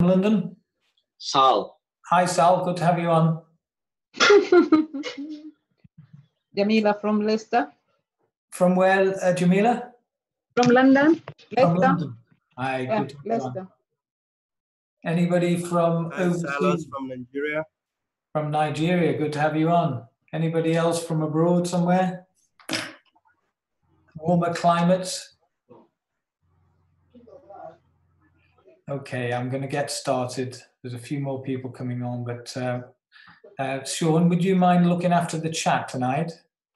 London? Sal. Hi, Sal. Good to have you on. Jamila from Leicester. From where, Jamila? From London. Leicester. From London. Hi, yeah, good to have you Leicester. on. Anybody from overseas? Salas from Nigeria. From Nigeria. Good to have you on. Anybody else from abroad somewhere? Warmer climates? Okay, I'm going to get started. There's a few more people coming on, but Sean, would you mind looking after the chat tonight?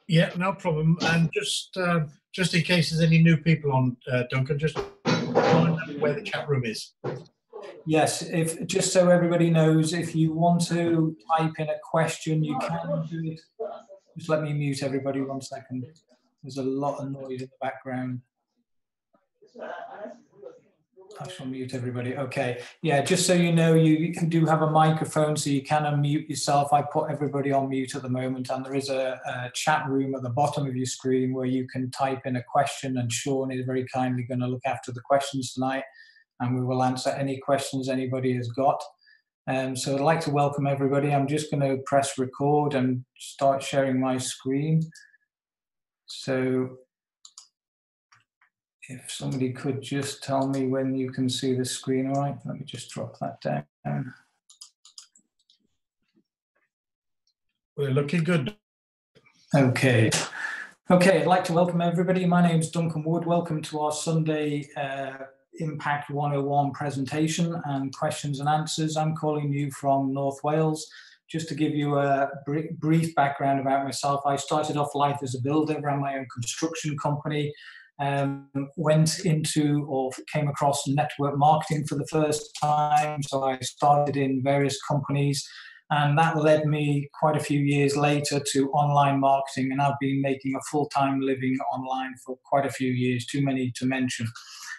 Yeah, no problem. And just in case there's any new people on, Duncan, just remind them where the chat room is. Yes, just so everybody knows, if you want to type in a question, you can do it. Just let me mute everybody 1 second. There's a lot of noise in the background. I shall mute everybody. Okay. Yeah, just so you know, you do have a microphone, so you can unmute yourself. I put everybody on mute at the moment, and there is a chat room at the bottom of your screen where you can type in a question, and Sean is very kindly going to look after the questions tonight, and we will answer any questions anybody has got. So I'd like to welcome everybody. I'm just going to press record and start sharing my screen. So if somebody could just tell me when you can see the screen, all right? Let me just drop that down. We're looking good. Okay. Okay, I'd like to welcome everybody. My name's Duncan Wood. Welcome to our Sunday Impact 101 presentation and questions and answers. I'm calling you from North Wales. Just to give you a brief background about myself, I started off life as a builder, ran my own construction company, went into or came across network marketing for the first time. So I started in various companies, and that led me quite a few years later to online marketing, and I've been making a full-time living online for quite a few years, too many to mention.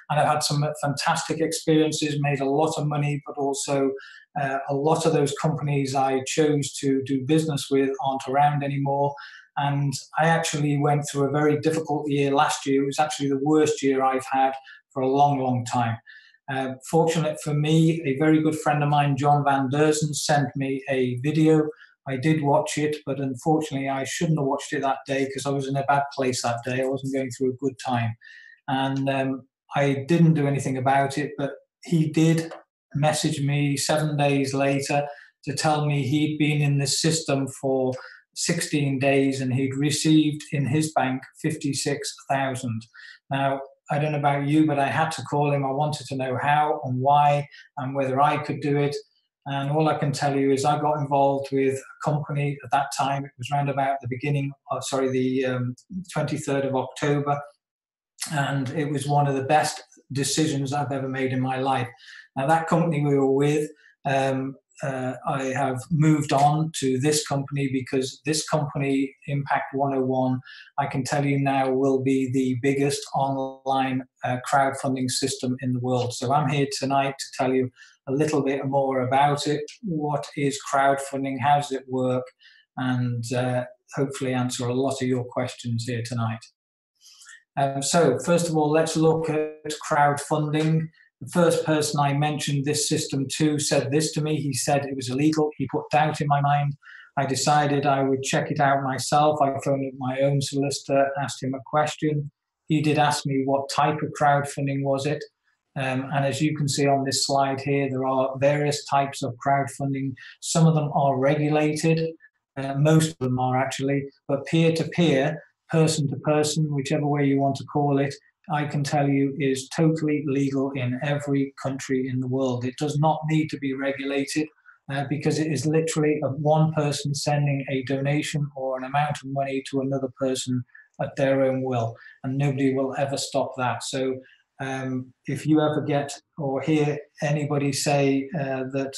And I've had some fantastic experiences, made a lot of money, but also a lot of those companies I chose to do business with aren't around anymore. And I actually went through a very difficult year last year. It was actually the worst year I've had for a long, long time. Fortunate for me, a very good friend of mine, John Van Derzen, sent me a video. I did watch it, but unfortunately I shouldn't have watched it that day because I was in a bad place that day. I wasn't going through a good time. And I didn't do anything about it, but he did message me 7 days later to tell me he'd been in this system for 16 days and he'd received in his bank 56,000. Now, I don't know about you, but I had to call him. I wanted to know how and why and whether I could do it. And all I can tell you is I got involved with a company at that time. It was around about the beginning, the 23rd of October. And it was one of the best decisions I've ever made in my life. Now, that company we were with, I have moved on to this company because this company, Impact 101, I can tell you now will be the biggest online crowdfunding system in the world. So I'm here tonight to tell you a little bit more about it. What is crowdfunding? How does it work? And hopefully answer a lot of your questions here tonight. So first of all, let's look at crowdfunding. The first person I mentioned this system to said this to me. He said it was illegal. He put doubt in my mind. I decided I would check it out myself. I phoned up my own solicitor, asked him a question. He did ask me what type of crowdfunding was it. And as you can see on this slide here, there are various types of crowdfunding. Some of them are regulated. Most of them are actually, but peer-to-peer, person-to-person, whichever way you want to call it, I can tell you is totally legal in every country in the world. It does not need to be regulated because it is literally one person sending a donation or an amount of money to another person at their own will, and nobody will ever stop that. So if you ever get or hear anybody say that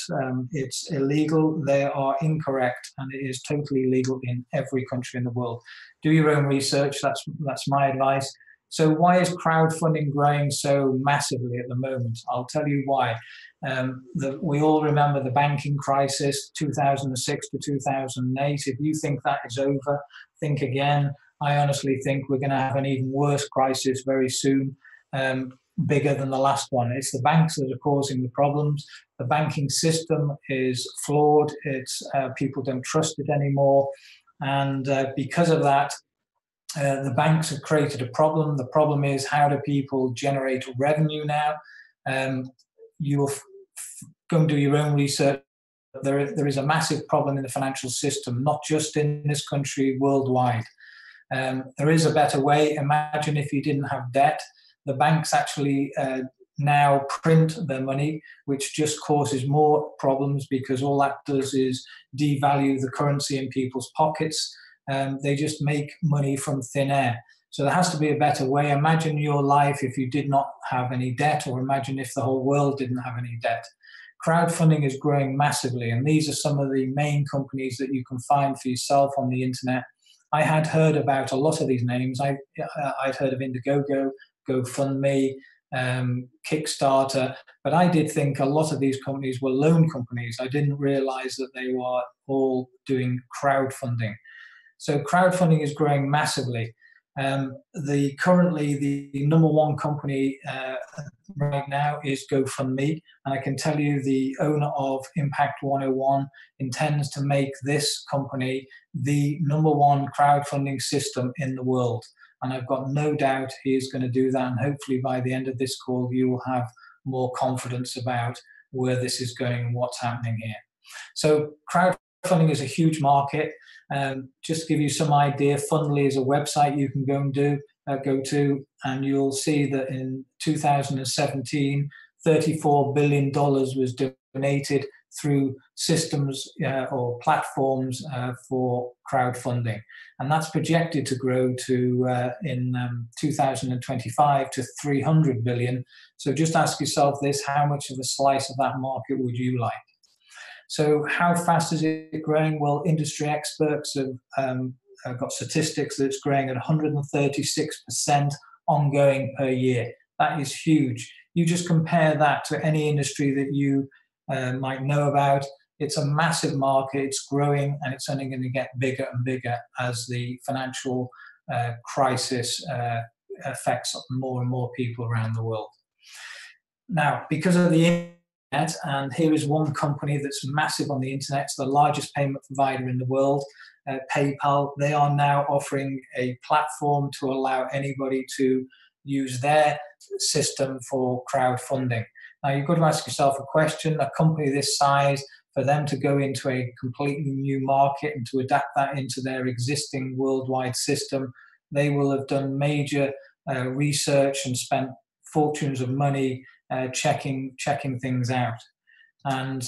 it's illegal, they are incorrect, and it is totally legal in every country in the world. Do your own research. That's my advice. So why is crowdfunding growing so massively at the moment? I'll tell you why. We all remember the banking crisis, 2006 to 2008. If you think that is over, think again. I honestly think we're going to have an even worse crisis very soon. bigger than the last one. It's the banks that are causing the problems. The banking system is flawed. It's people don't trust it anymore. And because of that, the banks have created a problem. The problem is, how do people generate revenue now? You'll go and do your own research. There is a massive problem in the financial system, not just in this country, worldwide. There is a better way. Imagine if you didn't have debt. The banks actually now print their money, which just causes more problems, because all that does is devalue the currency in people's pockets. They just make money from thin air. So there has to be a better way. Imagine your life if you did not have any debt, or imagine if the whole world didn't have any debt. Crowdfunding is growing massively, and these are some of the main companies that you can find for yourself on the internet. I had heard about a lot of these names. I'd heard of Indiegogo, GoFundMe, Kickstarter, but I did think a lot of these companies were loan companies. I didn't realize that they were all doing crowdfunding. So crowdfunding is growing massively. Currently the number one company right now is GoFundMe, and I can tell you the owner of Impact101 intends to make this company the number one crowdfunding system in the world. And I've got no doubt he is going to do that, and hopefully by the end of this call you will have more confidence about where this is going and what's happening here. So crowdfunding is a huge market. Just to give you some idea, Fundly is a website you can go to, and you'll see that in 2017, $34 billion was donated through systems or platforms for crowdfunding. And that's projected to grow to, in 2025, to 300 billion. So just ask yourself this: how much of a slice of that market would you like? So how fast is it growing? Well, industry experts have got statistics that it's growing at 136% ongoing per year. That is huge. You just compare that to any industry that you might know about. It's a massive market, it's growing, and it's only going to get bigger and bigger as the financial crisis affects more and more people around the world. Now, because of the internet, and here is one company that's massive on the internet, it's the largest payment provider in the world, PayPal. They are now offering a platform to allow anybody to use their system for crowdfunding. Now, you've got to ask yourself a question: a company this size, for them to go into a completely new market and to adapt that into their existing worldwide system, they will have done major research and spent fortunes of money checking things out. And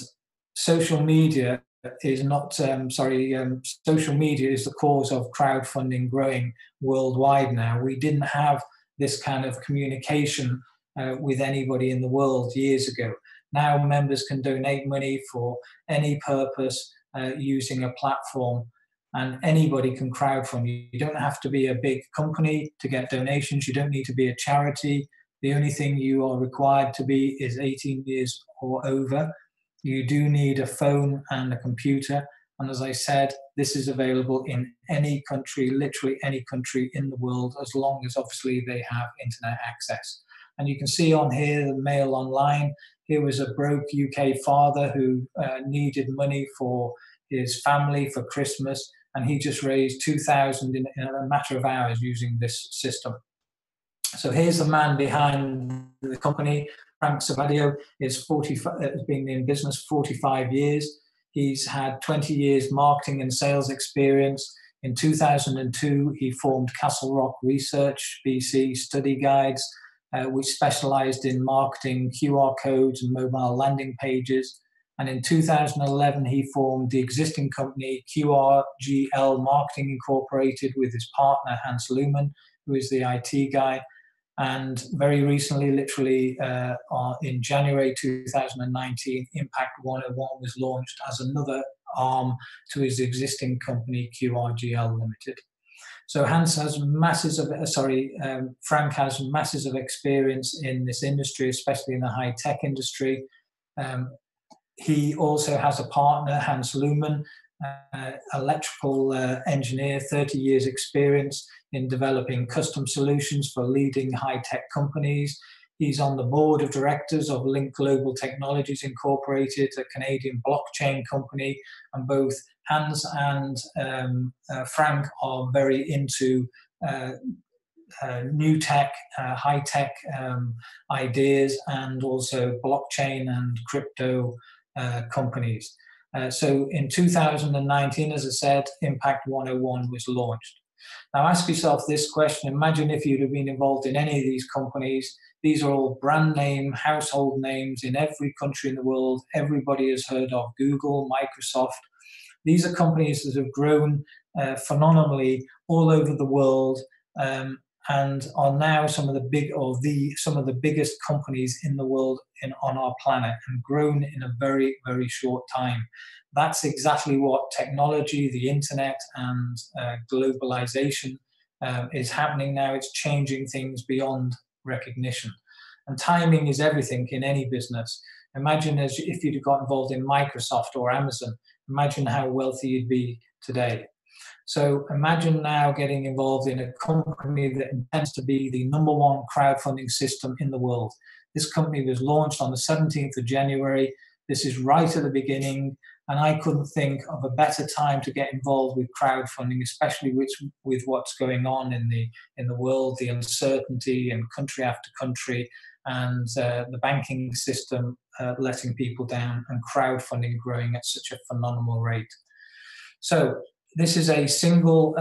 social media is not, social media is the cause of crowdfunding growing worldwide now. We didn't have this kind of communication with anybody in the world years ago. Now members can donate money for any purpose using a platform, and anybody can crowdfund. You don't have to be a big company to get donations. You don't need to be a charity. The only thing you are required to be is 18 years or over. You do need a phone and a computer. And as I said, this is available in any country, literally any country in the world, as long as obviously they have internet access. And you can see on here the Mail Online. Here was a broke UK father who needed money for his family for Christmas, and he just raised $2,000 in a matter of hours using this system. So here's the man behind the company. Frank Servedio has been in business 45 years. He's had 20 years marketing and sales experience. In 2002, he formed Castle Rock Research, BC Study Guides, which specialized in marketing QR codes and mobile landing pages. And in 2011, he formed the existing company QRGL Marketing Inc. with his partner, Hans Looman, who is the IT guy. And very recently, literally in January 2019, Impact101 was launched as another arm to his existing company, QRGL Limited. So Hans has masses of, Frank has masses of experience in this industry, especially in the high-tech industry. He also has a partner, Hans Looman, electrical engineer, 30 years experience in developing custom solutions for leading high-tech companies. He's on the board of directors of Link Global Technologies Incorporated, a Canadian blockchain company, and both Hans and Frank are very into new tech, high-tech ideas, and also blockchain and crypto companies. So in 2019, as I said, Impact 101 was launched. Now ask yourself this question. Imagine if you'd have been involved in any of these companies. These are all brand name, household names in every country in the world. Everybody has heard of Google, Microsoft. These are companies that have grown phenomenally all over the world, and are now some of the biggest companies in the world on our planet, and grown in a very, very short time. That's exactly what technology, the internet, and globalization is happening now. It's changing things beyond recognition. And timing is everything in any business. Imagine if you'd got involved in Microsoft or Amazon. Imagine how wealthy you'd be today. So imagine now getting involved in a company that intends to be the #1 crowdfunding system in the world. This company was launched on the 17th of January. This is right at the beginning, and I couldn't think of a better time to get involved with crowdfunding, especially with what's going on in the world, the uncertainty in country after country, and the banking system letting people down, and crowdfunding growing at such a phenomenal rate. So this is a single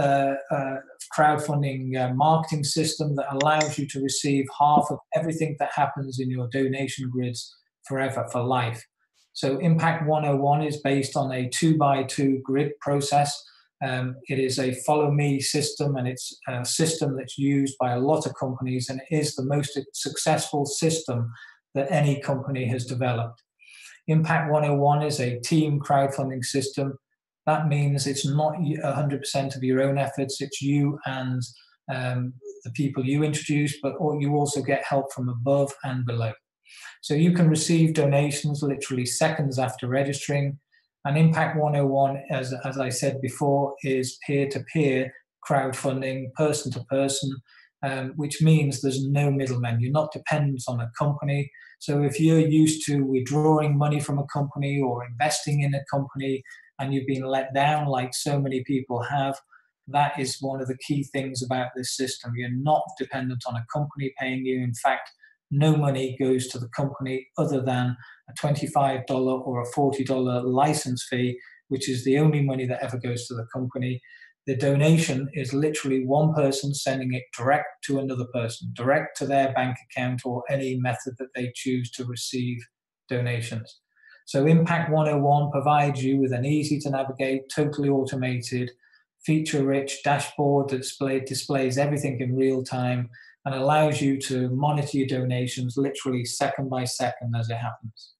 crowdfunding marketing system that allows you to receive half of everything that happens in your donation grids forever, for life. So Impact 101 is based on a 2x2 grid process. It is a follow me system, and it's a system that's used by a lot of companies, and it is the most successful system that any company has developed. Impact 101 is a team crowdfunding system. That means it's not 100% of your own efforts. It's you and the people you introduce, but you also get help from above and below. So you can receive donations literally seconds after registering. And Impact 101, as I said before, is peer-to-peer crowdfunding, person-to-person, which means there's no middlemen. You're not dependent on a company. So if you're used to withdrawing money from a company or investing in a company, and you've been let down like so many people have, that is one of the key things about this system. You're not dependent on a company paying you. In fact, no money goes to the company other than a $25 or a $40 license fee, which is the only money that ever goes to the company. The donation is literally one person sending it direct to another person, direct to their bank account or any method that they choose to receive donations. So Impact 101 provides you with an easy to navigate, totally automated, feature-rich dashboard that displays everything in real time and allows you to monitor your donations literally second by second as it happens.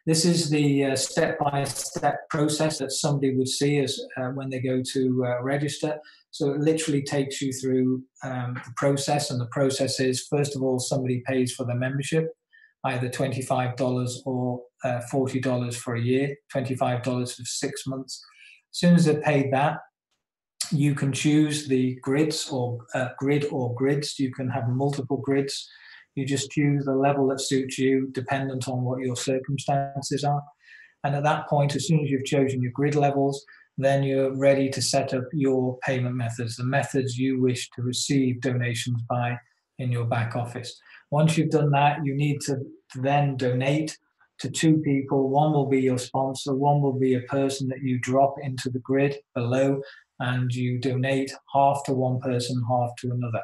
This is the step-by-step process that somebody would see as when they go to register. So it literally takes you through the process, and the process is, first of all, somebody pays for their membership, either $25 or $40 for a year, $25 for 6 months. As soon as they've paid that, you can choose the grids or grid or grids. You can have multiple grids. You just choose the level that suits you, dependent on what your circumstances are. And at that point, as soon as you've chosen your grid levels, then you're ready to set up your payment methods, the methods you wish to receive donations by in your back office. Once you've done that, you need to then donate to 2 people. One will be your sponsor, one will be a person that you drop into the grid below, and you donate half to one person, half to another.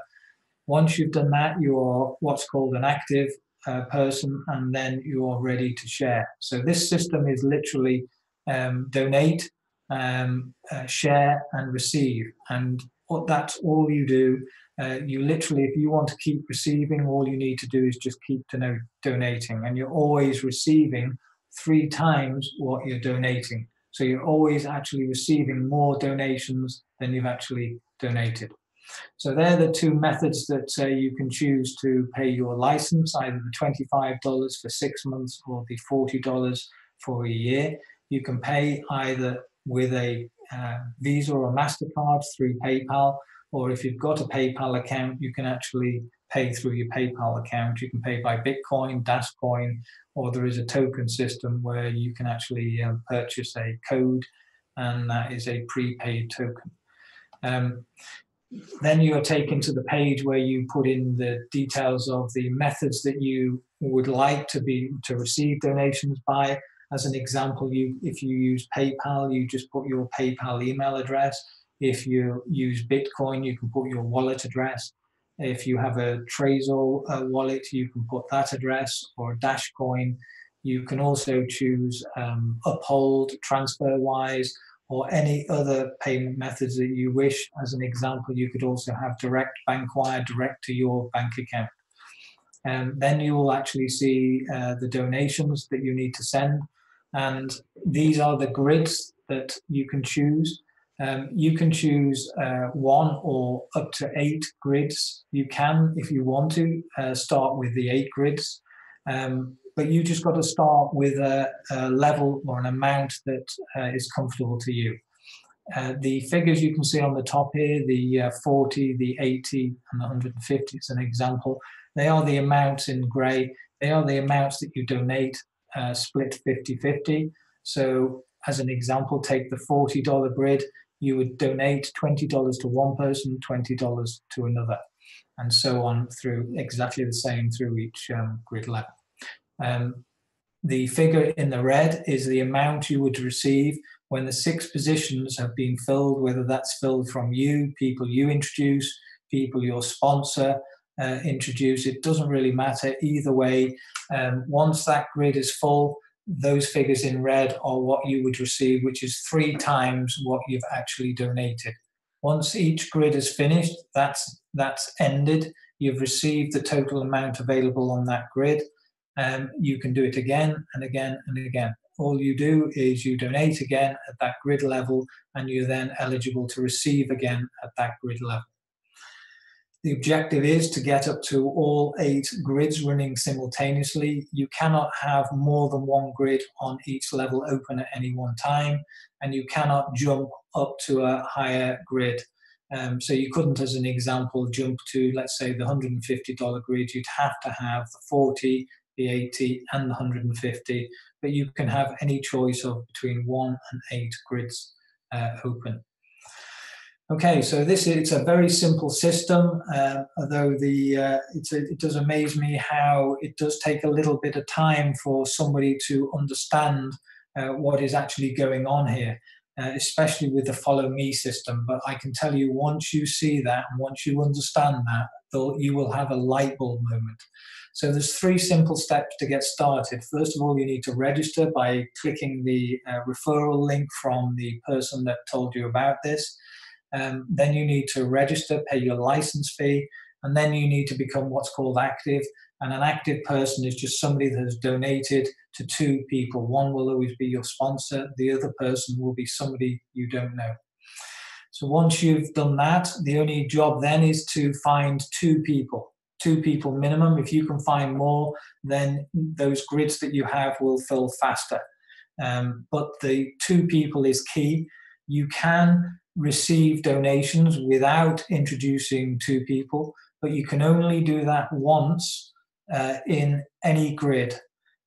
Once you've done that, you're what's called an active person, and then you're ready to share. So this system is literally donate, share, and receive. And that's all you do. You literally, if you want to keep receiving, all you need to do is just keep donating. And you're always receiving 3 times what you're donating. So you're always actually receiving more donations than you've actually donated. So they're the 2 methods that you can choose to pay your license, either the $25 for 6 months or the $40 for a year. You can pay either with a Visa or a MasterCard through PayPal, or if you've got a PayPal account, you can actually pay through your PayPal account. You can pay by Bitcoin, Dashcoin, or there is a token system where you can actually purchase a code, and that is a prepaid token. Then you are taken to the page where you put in the details of the methods that you would like to receive donations by. As an example, if you use PayPal, you just put your PayPal email address. If you use Bitcoin, you can put your wallet address. If you have a Trezor wallet, you can put that address, or Dashcoin. You can also choose Uphold, TransferWise, or any other payment methods that you wish. As an example, you could also have direct bank wire direct to your bank account. And then you will actually see the donations that you need to send. And these are the grids that you can choose. You can choose 1 or up to 8 grids. You can, if you want to, start with the 8 grids. But you just got to start with a level or an amount that is comfortable to you. The figures you can see on the top here, the 40, the 80, and the 150 is an example. They are the amounts in grey. They are the amounts that you donate, split 50-50. So as an example, take the $40 grid. You would donate $20 to one person, $20 to another, and so on through exactly the same through each grid level. The figure in the red is the amount you would receive when the 6 positions have been filled, whether that's filled from you, people you introduce, people your sponsor introduce. It doesn't really matter either way. Once that grid is full, those figures in red are what you would receive, which is 3 times what you've actually donated. Once each grid is finished, that's ended. You've received the total amount available on that grid. You can do it again and again and again. All you do is you donate again at that grid level, and you're then eligible to receive again at that grid level. The objective is to get up to all 8 grids running simultaneously. You cannot have more than 1 grid on each level open at any one time, and you cannot jump up to a higher grid. So you couldn't, as an example, jump to, let's say, the $150 grid. You'd have to have the 40, the 80, and the 150, but you can have any choice of between 1 and 8 grids open. Okay, so it's a very simple system, although it does amaze me how it does take a little bit of time for somebody to understand what is actually going on here, especially with the follow me system. But I can tell you, once you see that and once you understand that, you will have a light bulb moment. So there's 3 simple steps to get started. First of all, you need to register by clicking the referral link from the person that told you about this. Then you need to register, pay your license fee, and then you need to become what's called active. And an active person is just somebody that has donated to 2 people. One will always be your sponsor. The other person will be somebody you don't know. So once you've done that, the only job then is to find 2 people. 2 people minimum. If you can find more, then those grids that you have will fill faster. But the 2 people is key. You can receive donations without introducing 2 people, but you can only do that once in any grid.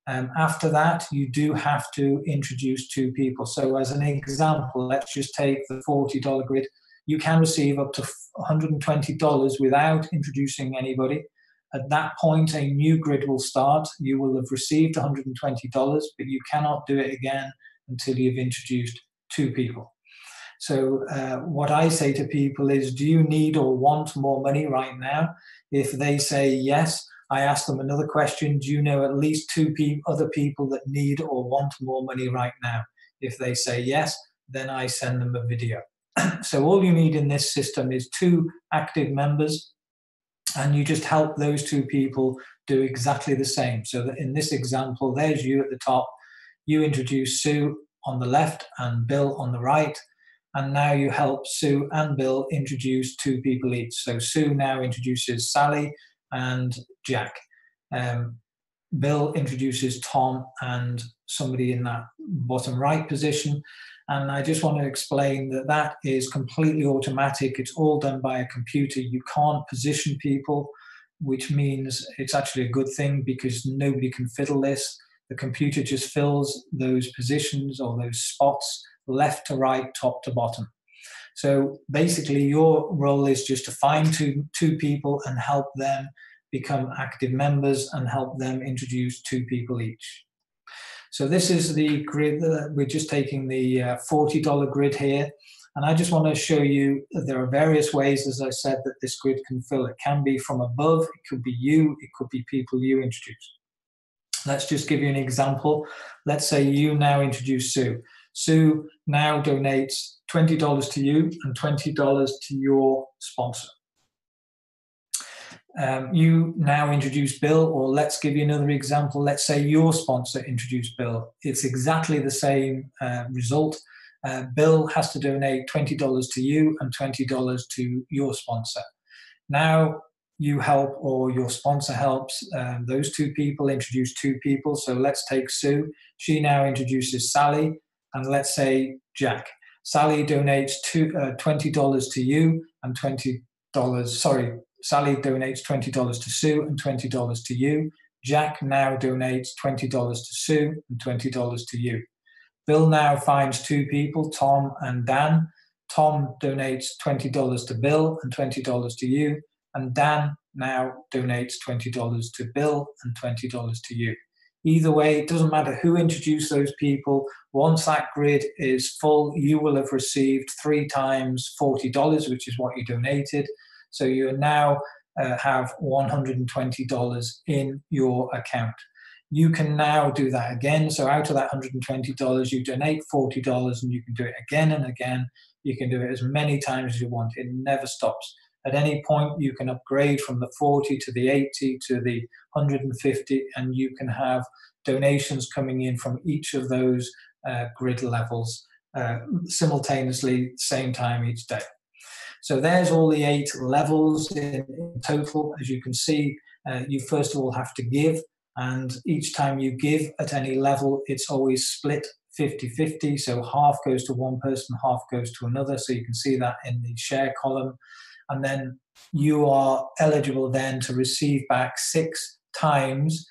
After that, you do have to introduce 2 people. So as an example, let's just take the $40 grid. You can receive up to $120 without introducing anybody. At that point, a new grid will start. You will have received $120, but you cannot do it again until you've introduced 2 people. So what I say to people is, do you need or want more money right now? If they say yes, I ask them another question. Do you know at least 2 other people that need or want more money right now? If they say yes, then I send them a video. So all you need in this system is 2 active members, and you just help those 2 people do exactly the same. So that in this example, there's you at the top. You introduce Sue on the left and Bill on the right. And now you help Sue and Bill introduce 2 people each. So Sue now introduces Sally and Jack. Bill introduces Tom and somebody in that bottom right position. And I just want to explain that that is completely automatic. It's all done by a computer. You can't position people. which means it's actually a good thing because nobody can fiddle this. The computer just fills those positions or those spots left to right, top to bottom. So basically your role is just to find two people and help them become active members and help them introduce 2 people each. So this is the grid. We're just taking the $40 grid here. And I just want to show you that there are various ways, as I said, that this grid can fill. It can be from above, it could be you, it could be people you introduce. Let's just give you an example. Let's say you now introduce Sue. Sue now donates $20 to you and $20 to your sponsor. You now introduce Bill, or let's give you another example. Let's say your sponsor introduced Bill. It's exactly the same result. Bill has to donate $20 to you and $20 to your sponsor. Now you help, or your sponsor helps those 2 people introduce 2 people. So let's take Sue. She now introduces Sally, and let's say Jack. Sally donates $20 to you and Sally donates $20 to Sue and $20 to you. Jack now donates $20 to Sue and $20 to you. Bill now finds 2 people, Tom and Dan. Tom donates $20 to Bill and $20 to you. And Dan now donates $20 to Bill and $20 to you. Either way, it doesn't matter who introduced those people. Once that grid is full, you will have received 3 times $40, which is what you donated. So you now have $120 in your account. You can now do that again. So out of that $120, you donate $40 and you can do it again and again. You can do it as many times as you want. It never stops. At any point, you can upgrade from the 40 to the 80 to the 150, and you can have donations coming in from each of those grid levels simultaneously, same time each day. So there's all the 8 levels in total. As you can see, you first of all have to give, and each time you give at any level, it's always split 50-50. So half goes to one person, half goes to another. So you can see that in the share column. And then you are eligible then to receive back 6 times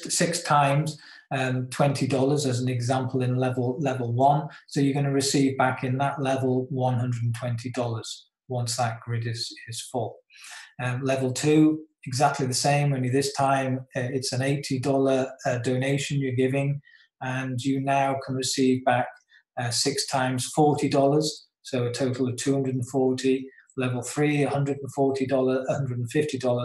six times $20 as an example in level 1. So you're going to receive back in that level $120 once that grid is full. Level 2, exactly the same, only this time it's an $80 donation you're giving, and you now can receive back 6 times $40, so a total of $240. Level 3, $150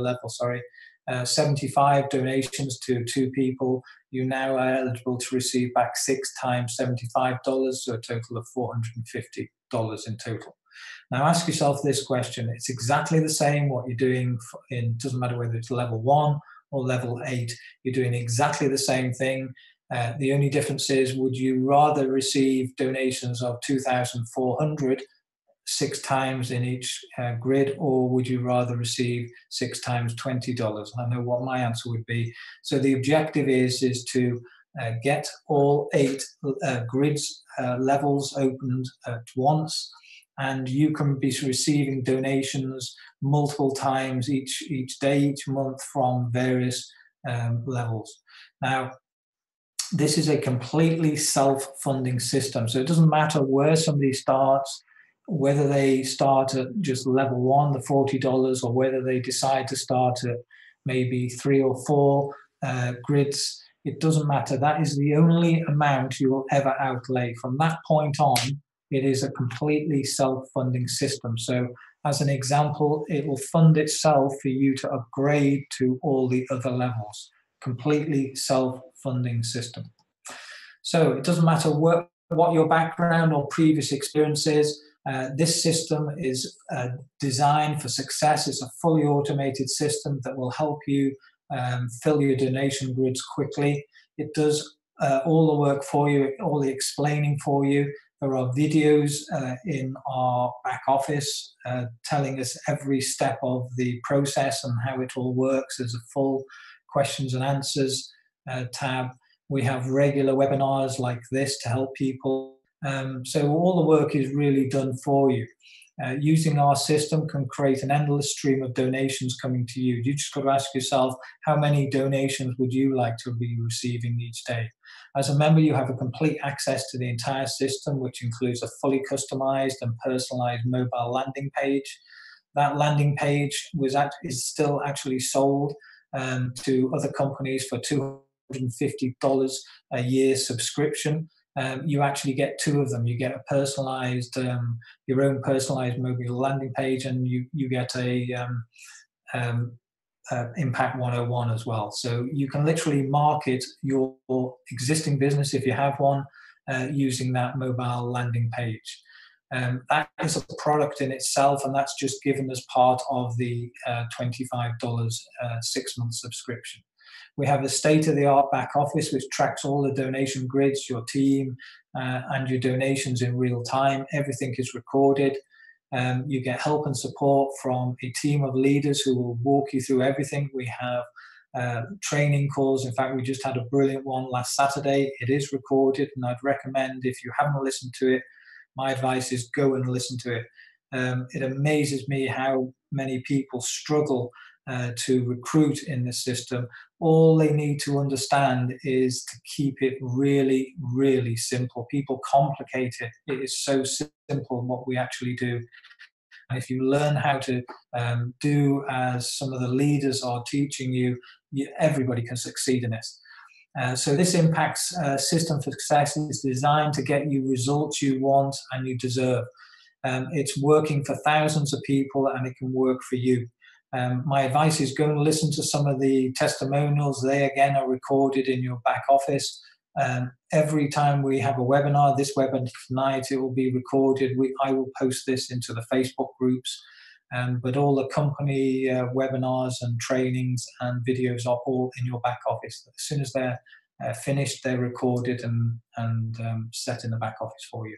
level, 75 donations to 2 people. You now are eligible to receive back 6 times $75, so a total of $450 in total. Now ask yourself this question. It's exactly the same what you're doing doesn't matter whether it's level 1 or level 8, you're doing exactly the same thing. The only difference is, would you rather receive donations of 2,400 6 times in each grid, or would you rather receive 6 times $20? I know what my answer would be. So the objective is to get all 8 grids levels opened at once, and you can be receiving donations multiple times each day, each month from various levels. Now, this is a completely self-funding system, so it doesn't matter where somebody starts, whether they start at just level 1, the $40, or whether they decide to start at maybe 3 or 4 grids. It doesn't matter. That is the only amount you will ever outlay. From that point on, it is a completely self-funding system. So as an example, it will fund itself for you to upgrade to all the other levels. Completely self-funding system. So it doesn't matter what your background or previous experience is. This system is designed for success. It's a fully automated system that will help you fill your donation grids quickly. It does all the work for you, all the explaining for you. There are videos in our back office telling us every step of the process and how it all works. There's a full questions and answers tab. We have regular webinars like this to help people. So all the work is really done for you. Using our system can create an endless stream of donations coming to you. You just got to ask yourself, how many donations would you like to be receiving each day? As a member, you have a complete access to the entire system, which includes a fully customized and personalized mobile landing page. That landing page is still actually sold to other companies for $250 a year subscription. You actually get two of them. You get a personalized, your own personalized mobile landing page, and you get a Impact 101 as well. So you can literally market your existing business, if you have one, using that mobile landing page. That is a product in itself, and that's just given as part of the $25 6-month subscription. We have a state-of-the-art back office which tracks all the donation grids, your team, and your donations in real time. Everything is recorded. You get help and support from a team of leaders who will walk you through everything. We have training calls. In fact, we just had a brilliant one last Saturday. It is recorded, and I'd recommend, if you haven't listened to it, my advice is go and listen to it. It amazes me how many people struggle to recruit in this system. All they need to understand is to keep it really, really simple. People complicate it. It is so simple what we actually do. And if you learn how to do as some of the leaders are teaching you, everybody can succeed in this. So this Impact's system for success is designed to get you results you want and you deserve. It's working for thousands of people, and it can work for you. My advice is go and listen to some of the testimonials. They, again, are recorded in your back office. Every time we have a webinar, this webinar tonight, it will be recorded. I will post this into the Facebook groups. But all the company webinars and trainings and videos are all in your back office. As soon as they're finished, they're recorded and set in the back office for you.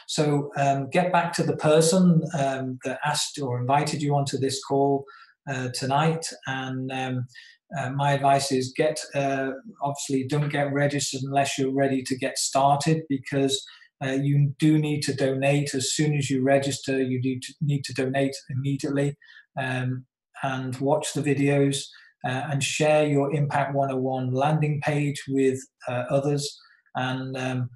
So get back to the person that asked or invited you onto this call tonight, and my advice is obviously don't get registered unless you're ready to get started, because you do need to donate as soon as you register. You need to donate immediately, and watch the videos and share your Impact 101 landing page with others, and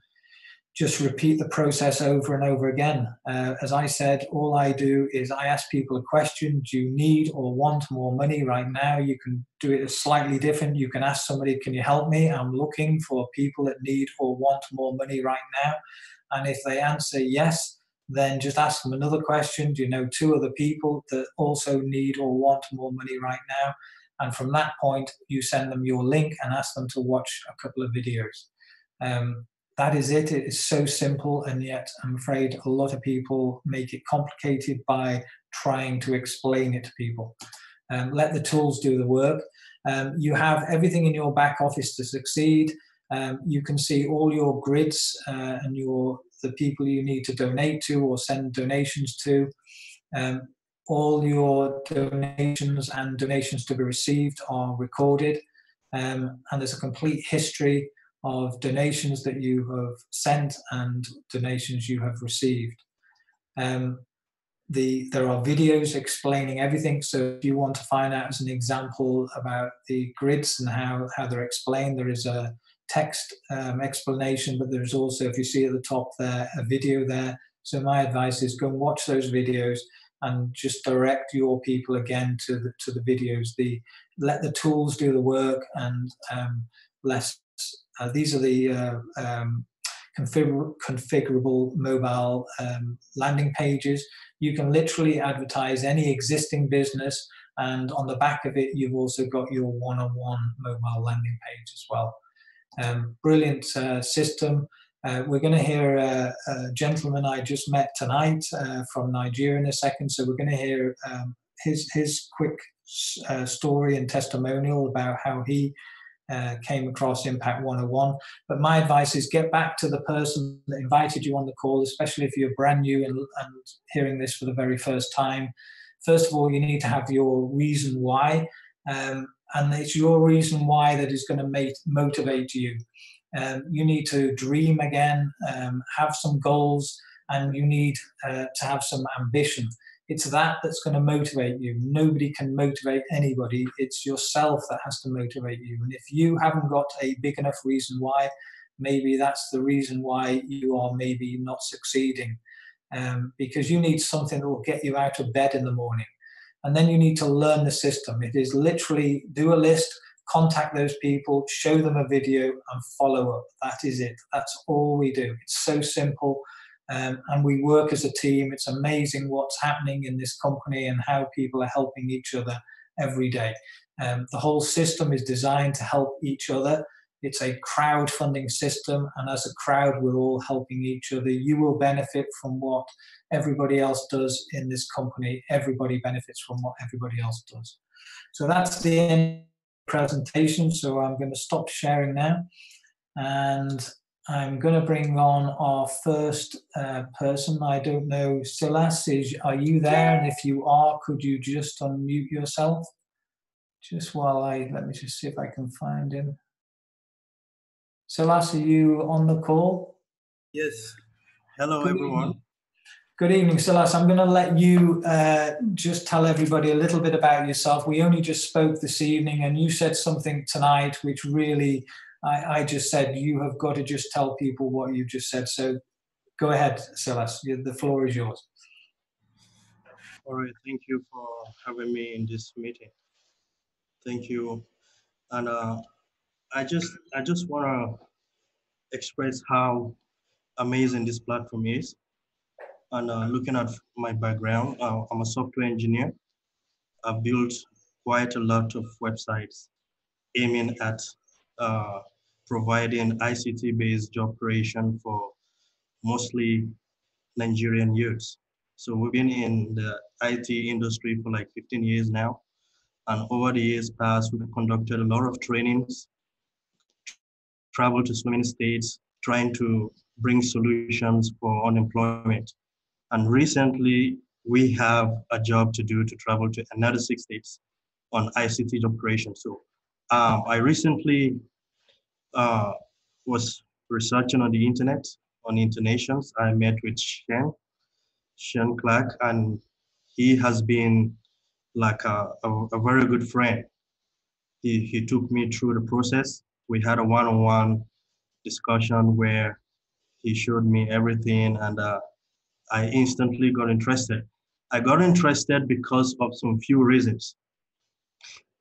just repeat the process over and over again. As I said, all I do is I ask people a question: do you need or want more money right now? You can do it slightly different. You can ask somebody, can you help me? I'm looking for people that need or want more money right now. And if they answer yes, then just ask them another question. Do you know 2 other people that also need or want more money right now? And from that point, you send them your link and ask them to watch a couple of videos. That is it. It is so simple, and yet I'm afraid a lot of people make it complicated by trying to explain it to people. Let the tools do the work. You have everything in your back office to succeed. You can see all your grids and the people you need to donate to or send donations to. All your donations and donations to be received are recorded, and there's a complete history of donations that you have sent and donations you have received. There are videos explaining everything. So if you want to find out, as an example, about the grids and how they're explained, there is a text explanation, but there's also, if you see at the top there, a video there. So my advice is go and watch those videos and just direct your people again to the videos. Let the tools do the work, and these are the configurable mobile landing pages. You can literally advertise any existing business, and on the back of it, you've also got your one-on-one mobile landing page as well. Brilliant system. We're going to hear a gentleman I just met tonight from Nigeria in a second, so we're going to hear his quick story and testimonial about how he came across Impact 101. But my advice is get back to the person that invited you on the call, especially if you're brand new and hearing this for the very first time. First of all, you need to have your reason why, and it's your reason why that is going to motivate you. You need to dream again, have some goals, and you need to have some ambition. It's that that's going to motivate you. Nobody can motivate anybody. It's yourself that has to motivate you. And if you haven't got a big enough reason why, maybe that's the reason why you are maybe not succeeding. Because you need something that will get you out of bed in the morning. And then you need to learn the system. It is literally do a list, contact those people, show them a video, and follow up. That is it. That's all we do. It's so simple. And we work as a team. It's amazing what's happening in this company and how people are helping each other every day. The whole system is designed to help each other. It's a crowdfunding system, and as a crowd, we're all helping each other. You will benefit from what everybody else does in this company. Everybody benefits from what everybody else does. So that's the end of the presentation. So I'm going to stop sharing now, and I'm going to bring on our first person. I don't know, Silas, are you there? And if you are, could you just unmute yourself? Just while let me just see if I can find him. Silas, are you on the call? Yes. Hello, Good everyone. Evening. Good evening, Silas. I'm going to let you just tell everybody a little bit about yourself. We only just spoke this evening, and you said something tonight which really, I just said, you have got to just tell people what you just said. So go ahead, Silas. The floor is yours. All right. Thank you for having me in this meeting. Thank you. And I just want to express how amazing this platform is. And looking at my background, I'm a software engineer. I've built quite a lot of websites aiming at providing ICT-based job creation for mostly Nigerian youths. So we've been in the IT industry for like 15 years now. And over the years past, we've conducted a lot of trainings, traveled to so many states, trying to bring solutions for unemployment. And recently, we have a job to do to travel to another 6 states on ICT job creation. So I recently was researching on the internet, on Internations. I met with Sean Clark, and he has been like a very good friend. He took me through the process. We had a one-on-one discussion where he showed me everything, and I instantly got interested. I got interested because of some few reasons.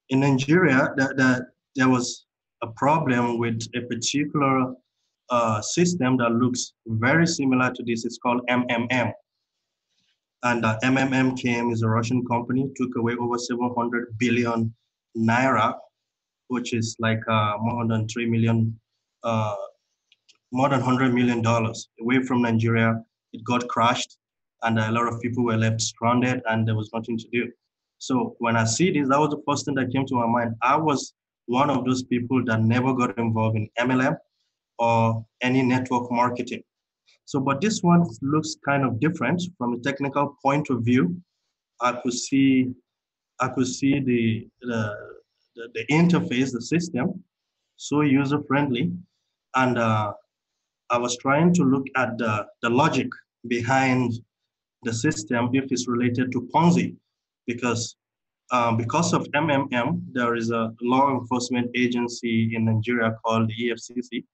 In Nigeria, there was a problem with a particular system that looks very similar to this. It's called MMM. And MMM came, is a Russian company, took away over 700 billion naira, which is like more than $100 million away from Nigeria. It got crashed, and a lot of people were left stranded, and there was nothing to do. So when I see this, that was the first thing that came to my mind. I was one of those people that never got involved in MLM or any network marketing. So, but this one looks kind of different from a technical point of view. I could see the interface, the system, so user friendly, and I was trying to look at the logic behind the system if it's related to Ponzi, because of MMM, there is a law enforcement agency in Nigeria called the EFCC.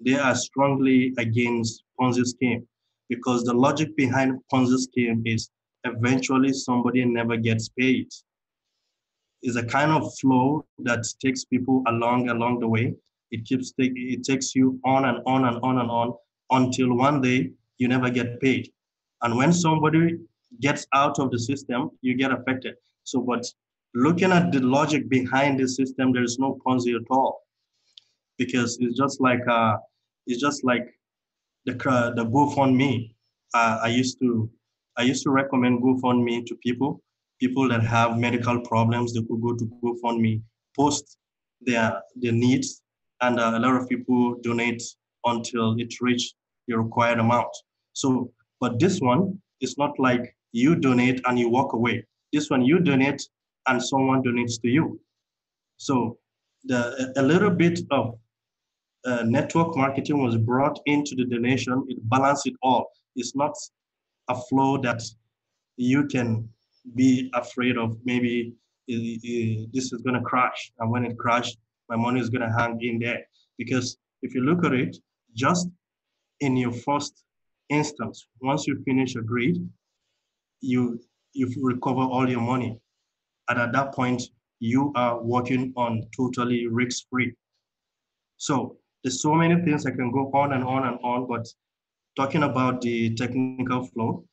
They are strongly against Ponzi scheme because the logic behind Ponzi scheme is eventually somebody never gets paid. It's a kind of flow that takes people along the way. It takes you on and on and on and on until one day you never get paid. And when somebody gets out of the system, you get affected. So, but looking at the logic behind the system, there is no Ponzi at all, because it's just like the GoFundMe. I used to recommend GoFundMe to people that have medical problems. They could go to GoFundMe, post their needs, and a lot of people donate until it reaches the required amount. So, but this one is not like you donate and you walk away. This one you donate and someone donates to you. So a little bit of network marketing was brought into the donation. It balanced it all. It's not a flow that you can be afraid of. Maybe this is going to crash, and when it crashes, my money is going to hang in there. Because if you look at it, just in your first instance, once you finish a grade, you recover all your money. And at that point, you are working on totally risk-free. So there's so many things I can go on and on and on, but talking about the technical flow,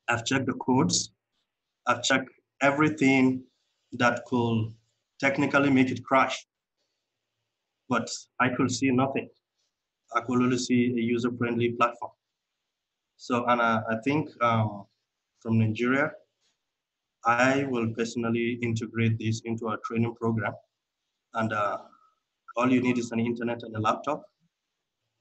I've checked the codes, I've checked everything that could technically make it crash, but I could see nothing. I could only see a user-friendly platform. So, and I think from Nigeria, I will personally integrate this into our training program. And all you need is an internet and a laptop,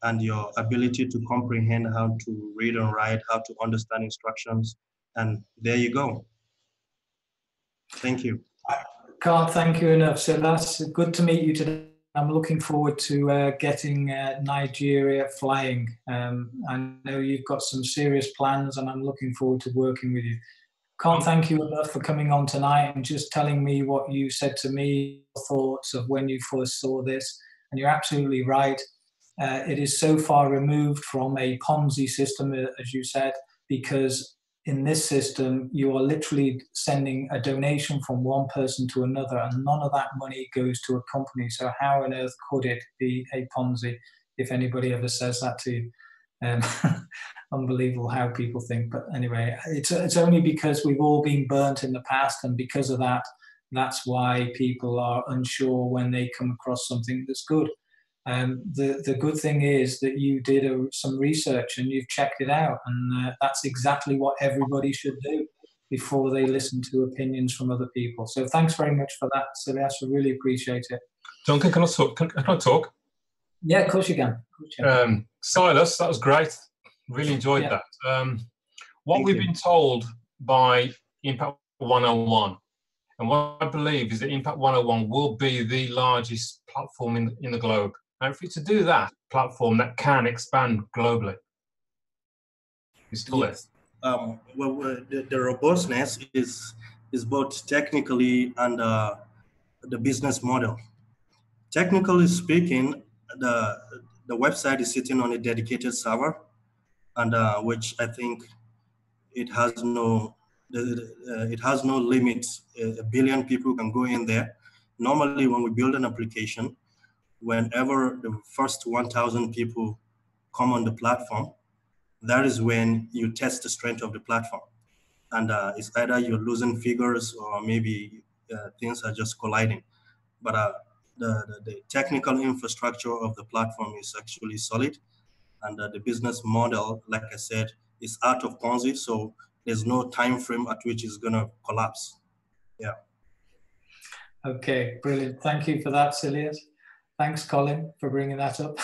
and your ability to comprehend how to read and write, how to understand instructions, and there you go. Thank you. Can't thank you enough. So that's good to meet you today. I'm looking forward to getting Nigeria flying. I know you've got some serious plans, and I'm looking forward to working with you. Can't thank you enough for coming on tonight and just telling me what you said to me, thoughts of when you first saw this. And you're absolutely right. It is so far removed from a Ponzi system, as you said, because in this system, you are literally sending a donation from one person to another, and none of that money goes to a company. So how on earth could it be a Ponzi if anybody ever says that to you? Unbelievable how people think. But anyway, it's only because we've all been burnt in the past, and because of that, that's why people are unsure when they come across something that's good. The good thing is that you did some research and you've checked it out, and that's exactly what everybody should do before they listen to opinions from other people. So thanks very much for that, Silas. I really appreciate it. Duncan, can I talk? Yeah, of course you can. Silas, that was great. Really enjoyed that. What we've been told by Impact 101, and what I believe is that Impact 101 will be the largest platform in the globe. And for you to do that platform that can expand globally, it's still yes. Well, the robustness is both technically and the business model. Technically speaking, the website is sitting on a dedicated server, and which I think it has no limits. A billion people can go in there. Normally, when we build an application, whenever the first 1,000 people come on the platform, that is when you test the strength of the platform. And it's either you're losing figures or maybe things are just colliding. But the technical infrastructure of the platform is actually solid. And the business model, like I said, is out of Ponzi. So there's no time frame at which it's going to collapse. Yeah. Okay, brilliant. Thank you for that, Silas. Thanks, Colin, for bringing that up.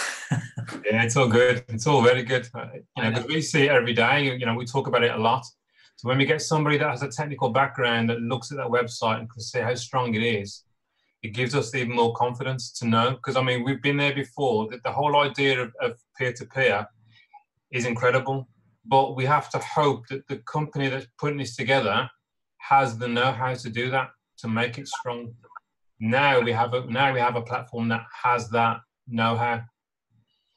Yeah, it's all good. It's all very good. Because we see it every day. We talk about it a lot. So when we get somebody that has a technical background that looks at that website and can see how strong it is, it gives us even more confidence to know. Because, we've been there before. That the whole idea of peer-to-peer is incredible. But we have to hope that the company that's putting this together has the know-how to do that, to make it strong. Now we have a platform that has that know-how.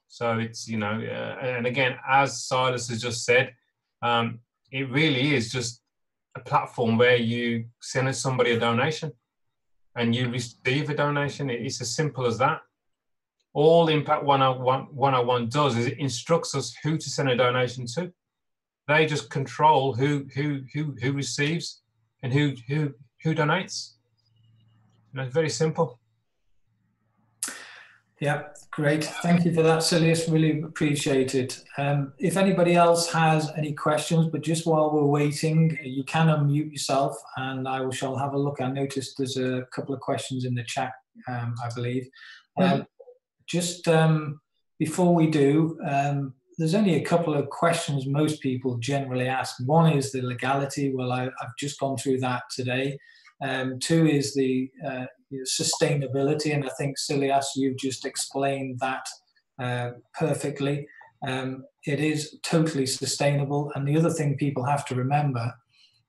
So it's, and again, as Silas has just said, it really is just a platform where you send somebody a donation and you receive a donation. It's as simple as that. All Impact 101 does is it instructs us who to send a donation to. They just control who receives and who donates. It's very simple. Yeah, great. Thank you for that, Silas. Really appreciate it. If anybody else has any questions, but just while we're waiting, you can unmute yourself and I shall have a look. I noticed there's a couple of questions in the chat, I believe. Just before we do, there's only a couple of questions most people generally ask. One is the legality. Well, I've just gone through that today. Two is the sustainability, and I think, Silas, you've just explained that perfectly. It is totally sustainable. And the other thing people have to remember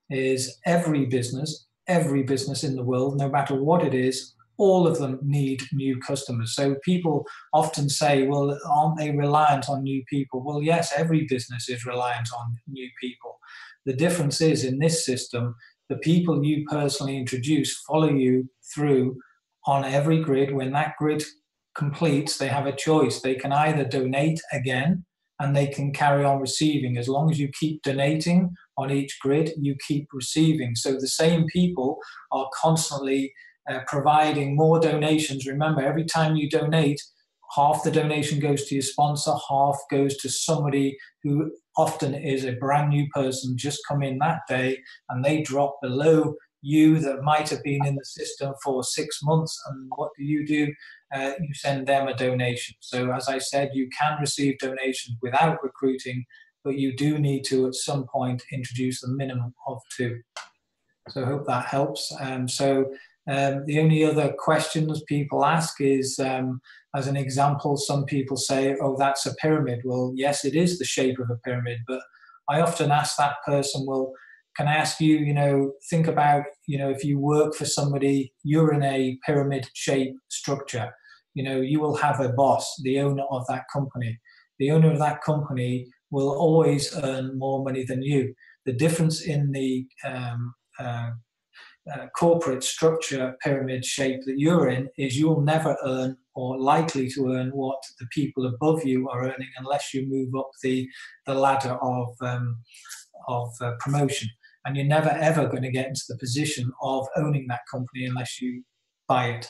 is every business in the world, no matter what it is, all of them need new customers. So people often say, well, aren't they reliant on new people? Well, yes, every business is reliant on new people. The difference is in this system, the people you personally introduce follow you through on every grid. When that grid completes, they have a choice. They can either donate again and they can carry on receiving. As long as you keep donating on each grid, you keep receiving. So the same people are constantly providing more donations. Remember, every time you donate, half the donation goes to your sponsor, half goes to somebody who often is a brand new person, just come in that day, and they drop below you that might have been in the system for 6 months. And what do? You send them a donation. So as I said, you can receive donations without recruiting, but you do need to at some point introduce a minimum of 2. So I hope that helps. The only other questions people ask is, as an example, some people say, oh, that's a pyramid. Well, yes, it is the shape of a pyramid, but I often ask that person, well, can I ask you, think about, if you work for somebody, you're in a pyramid shape structure. You will have a boss, the owner of that company. The owner of that company will always earn more money than you. The difference in the corporate structure pyramid shape that you're in is you'll never earn or likely to earn what the people above you are earning unless you move up the ladder of promotion. And you're never ever going to get into the position of owning that company unless you buy it.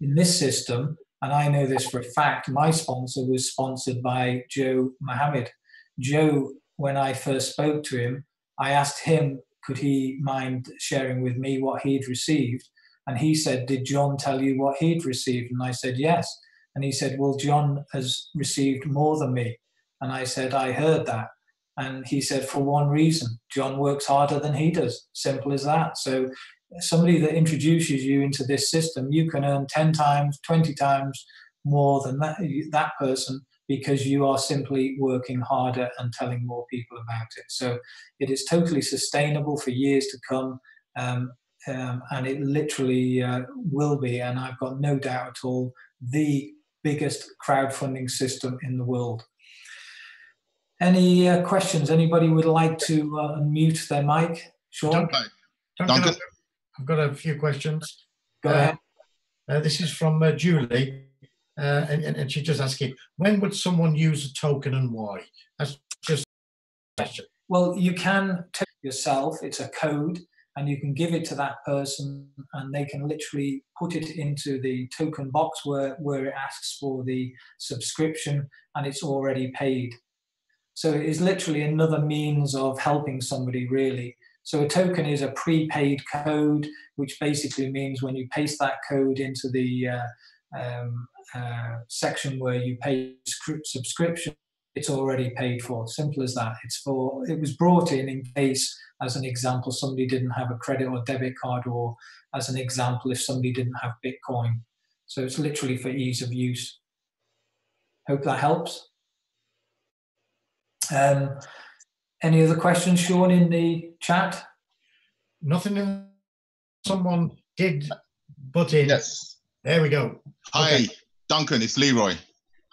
In this system, and I know this for a fact, my sponsor was sponsored by Joe Mohammed. Joe, when I first spoke to him, I asked him, could he mind sharing with me what he'd received? And he said, did John tell you what he'd received? And I said, yes. And he said, well, John has received more than me. And I said, I heard that. And he said, for one reason, John works harder than he does. Simple as that. So somebody that introduces you into this system, you can earn 10 times, 20 times more than that person, because you are simply working harder and telling more people about it. So it is totally sustainable for years to come, and it literally will be, and I've got no doubt at all, the biggest crowdfunding system in the world. Any questions? Anybody would like to unmute their mic? Sean? Duncan, I've got a few questions. Go ahead. This is from Julie. And she's just asking, when would someone use a token and why? That's just a question. Well, you can take it yourself. It's a code, and you can give it to that person, and they can literally put it into the token box where it asks for the subscription, and it's already paid. So it is literally another means of helping somebody, really. So a token is a prepaid code, which basically means when you paste that code into the section where you pay subscription, it's already paid for. Simple as that. It was brought in case, as an example, somebody didn't have a credit or debit card, or as an example, if somebody didn't have Bitcoin. So it's literally for ease of use. Hope that helps. Any other questions, Sean, in the chat? Nothing. Someone did butt in. Yes. There we go. Hi, okay. Duncan. It's Leroy.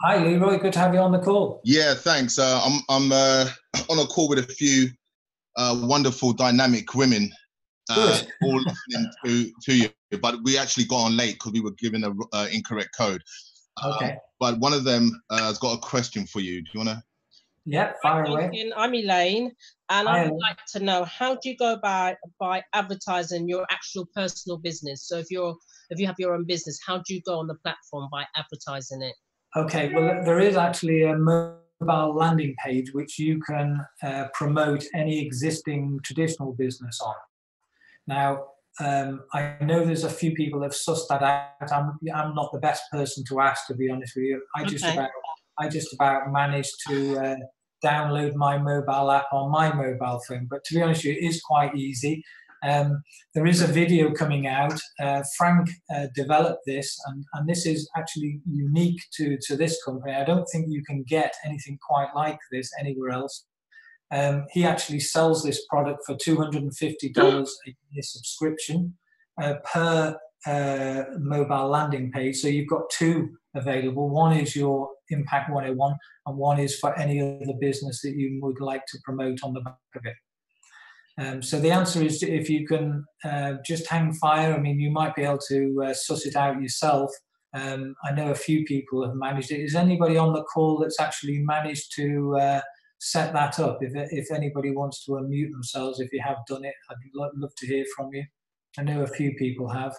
Hi, Leroy. Good to have you on the call. Yeah, thanks. I'm on a call with a few wonderful, dynamic women, all listening to you. But we actually got on late because we were given an incorrect code. Okay. But one of them has got a question for you. Do you want to? Yeah, fire away. I'm Elaine, and Hi, I would Elaine. like to know, how do you go about by advertising your actual personal business? So if you have your own business, how do you go on the platform by advertising it? Okay, well, there is actually a mobile landing page which you can promote any existing traditional business on. Now, I know there's a few people that have sussed that out. I'm not the best person to ask, to be honest with you. I just about managed to download my mobile app on my mobile phone. But to be honest with you, it is quite easy. There is a video coming out. Frank developed this, and this is actually unique to this company. I don't think you can get anything quite like this anywhere else. He actually sells this product for $250 a year subscription per mobile landing page. So you've got two available. One is your Impact 101, and one is for any other business that you would like to promote on the back of it. So the answer is, if you can just hang fire. I mean, you might be able to suss it out yourself. I know a few people have managed it. Is anybody on the call that's actually managed to set that up? If anybody wants to unmute themselves, if you have done it, I'd love to hear from you. I know a few people have.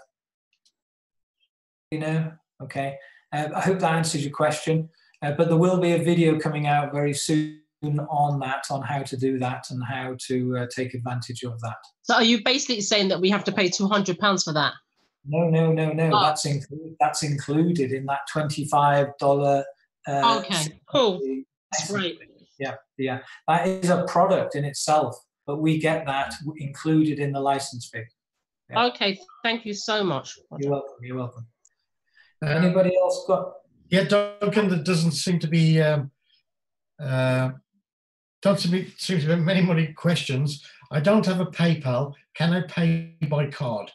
You know, okay. I hope that answers your question. But there will be a video coming out very soon on that, on how to do that and how to take advantage of that. So are you basically saying that we have to pay £200 for that? No. Oh. That's included in that $25. Okay, cool. That's great. Yeah. That is a product in itself, but we get that included in the license fee. Yeah. Okay, thank you so much. You're welcome. Anybody else got? Yeah, Duncan, there doesn't seem to be many questions. I don't have a PayPal. Can I pay by card?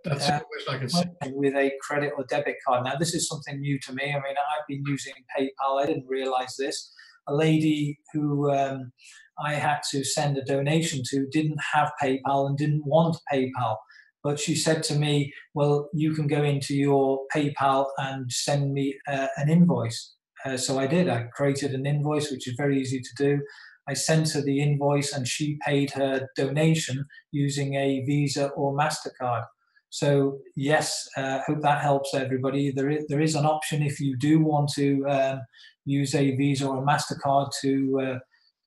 That's the question I can say. With a credit or debit card. Now, this is something new to me. I mean, I've been using PayPal. I didn't realize this. A lady who I had to send a donation to didn't have PayPal and didn't want PayPal. But she said to me, well, you can go into your PayPal and send me an invoice. So I did. I created an invoice, which is very easy to do. I sent her the invoice and she paid her donation using a Visa or MasterCard. So yes, hope that helps everybody. There is an option if you do want to use a Visa or MasterCard to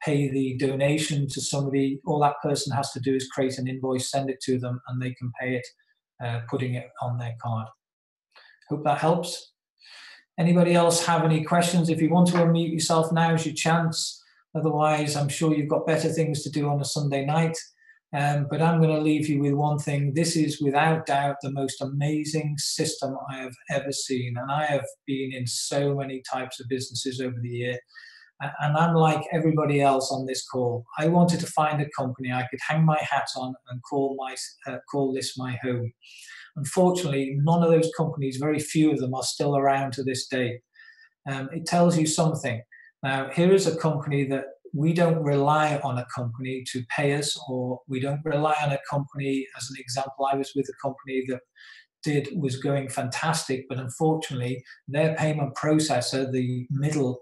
pay the donation to somebody. All that person has to do is create an invoice, send it to them, and they can pay it, putting it on their card. Hope that helps. Anybody else have any questions? If you want to unmute yourself, now's your chance. Otherwise, I'm sure you've got better things to do on a Sunday night. But I'm going to leave you with one thing. This is without doubt the most amazing system I have ever seen. And I have been in so many types of businesses over the year. And I'm like everybody else on this call. I wanted to find a company I could hang my hat on and call this my home. Unfortunately, none of those companies, very few of them, are still around to this day. It tells you something. Now, here is a company that we don't rely on a company to pay us, or we don't rely on a company. As an example, I was with a company that was going fantastic, but unfortunately, their payment processor, the middle